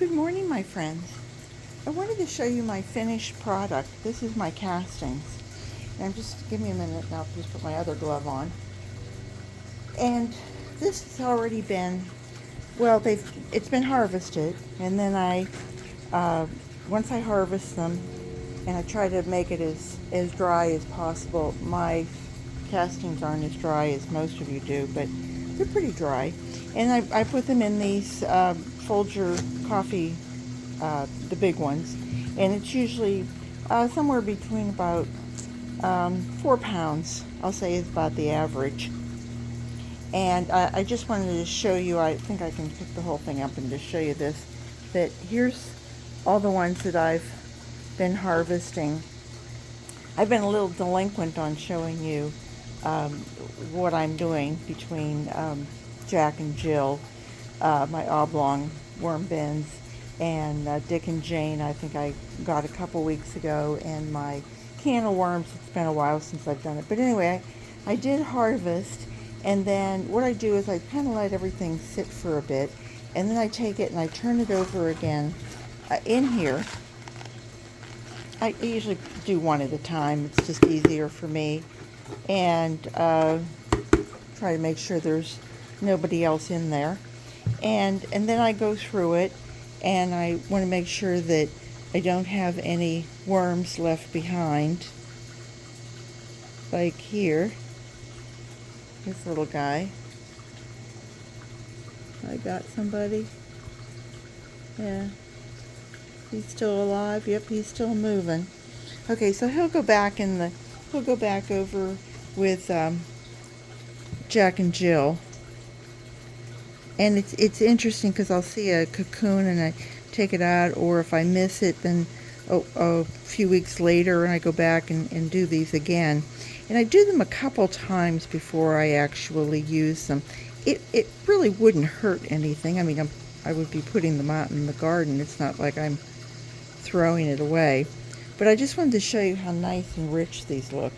Good morning, my friends. I wanted to show you my finished product. This is my castings. And just give me a minute and I'll just put my other glove on. And this has already been, well, it's been harvested, and then once I harvest them, and I try to make it as dry as possible. My castings aren't as dry as most of you do, but they're pretty dry. And I put them in these Folger coffee, the big ones, and it's usually somewhere between about 4 pounds, I'll say, is about the average. And I just wanted to show you, I think I can pick the whole thing up and just show you this, that here's all the ones that I've been harvesting. I've been a little delinquent on showing you what I'm doing between Jack and Jill, my oblong Wormbins, and Dick and Jane, I think I got a couple weeks ago, and my can of worms. It's been a while since I've done it. But anyway, I did harvest, and then what I do is I kind of let everything sit for a bit, and then I take it and I turn it over again in here. I usually do one at a time. It's just easier for me. And try to make sure there's nobody else in there. And then I go through it, and I want to make sure that I don't have any worms left behind. Like here, this little guy. I got somebody. Yeah. He's still alive. Yep, he's still moving. Okay, so he'll go back over with Jack and Jill. And it's interesting because I'll see a cocoon and I take it out, or if I miss it, then a few weeks later and I go back and do these again. And I do them a couple times before I actually use them. It really wouldn't hurt anything. I mean, I would be putting them out in the garden. It's not like I'm throwing it away. But I just wanted to show you how nice and rich these look.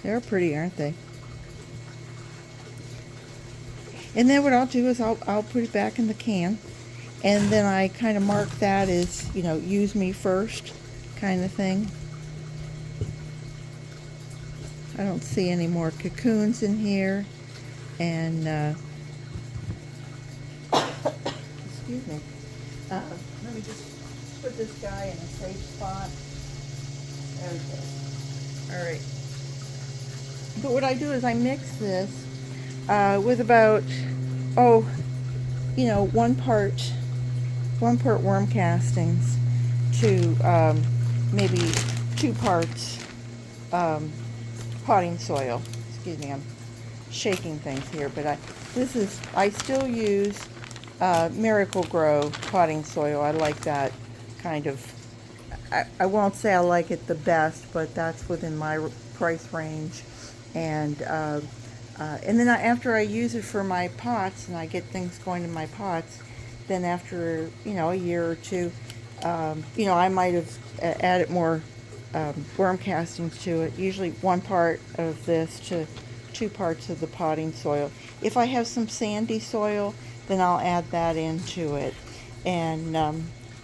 They're pretty, aren't they? And then what I'll do is I'll put it back in the can, and then I kind of mark that as, use me first kind of thing. I don't see any more cocoons in here, and excuse me. Let me just put this guy in a safe spot. There we go. All right. But what I do is I mix this with about, one part worm castings to maybe 2 parts potting soil. Excuse me, I'm shaking things here, but I still use Miracle-Gro potting soil. I like that kind of. I won't say I like it the best, but that's within my price range. And then after I use it for my pots and I get things going in my pots, then after a year or two, I might have added more worm castings to it. Usually 1 part of this to 2 parts of the potting soil. If I have some sandy soil, then I'll add that into it. And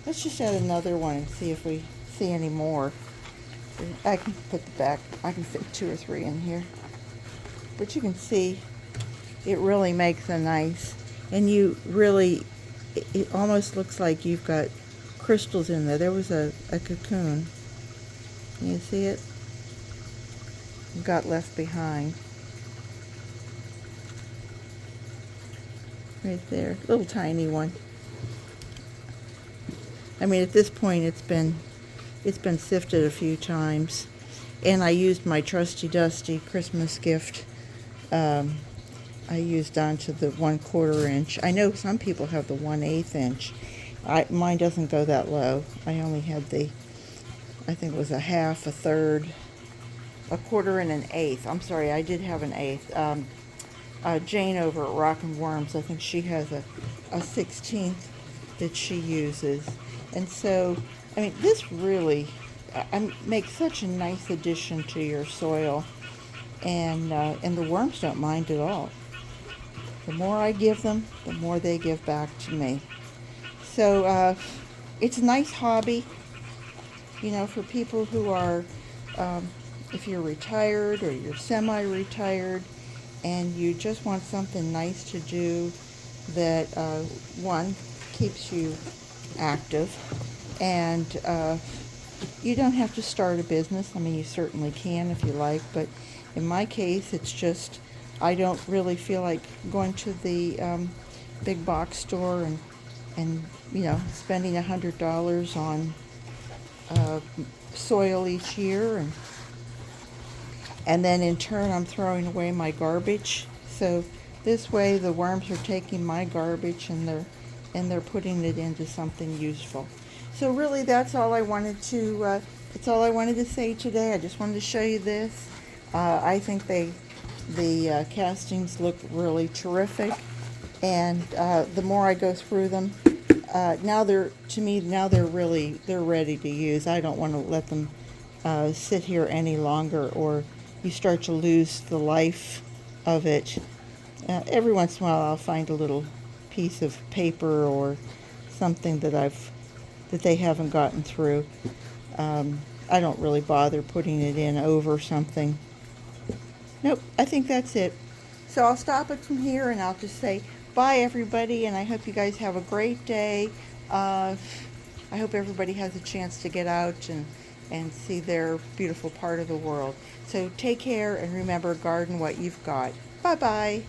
let's just add another one and see if we see any more. I can put the back. I can fit 2 or 3 in here. But you can see it really makes a nice, and it almost looks like you've got crystals in there. There was a cocoon. Can you see it? Got left behind. Right there. Little tiny one. I mean, at this point it's been sifted a few times. And I used my trusty dusty Christmas gift. I used onto the 1/4 inch. I know some people have the 1/8 inch. Mine doesn't go that low. I only had I think it was a half, a third, a 1/4, and an 1/8. I'm sorry, I did have an 1/8. Jane over at Rockin' Worms, I think she has a 1/16 that she uses. And so, I mean, this really makes such a nice addition to your soil, and the worms don't mind at all. The more I give them, the more they give back to me. So it's a nice hobby, you know, for people who are, if you're retired or you're semi-retired and you just want something nice to do that, one, keeps you active, and you don't have to start a business. I mean, you certainly can if you like, but in my case, it's just I don't really feel like going to the big box store and you know, spending $100 on soil each year, and then in turn I'm throwing away my garbage. So this way the worms are taking my garbage and they're putting it into something useful. So really that's all I wanted to say today. I just wanted to show you this. I think the castings look really terrific, and the more I go through them, now they're ready to use. I don't want to let them sit here any longer, or you start to lose the life of it. Every once in a while I'll find a little piece of paper or something that they haven't gotten through. I don't really bother putting it in over something. Nope, I think that's it. So I'll stop it from here and I'll just say bye everybody, and I hope you guys have a great day. I hope everybody has a chance to get out and see their beautiful part of the world. So take care, and remember, garden what you've got. Bye-bye.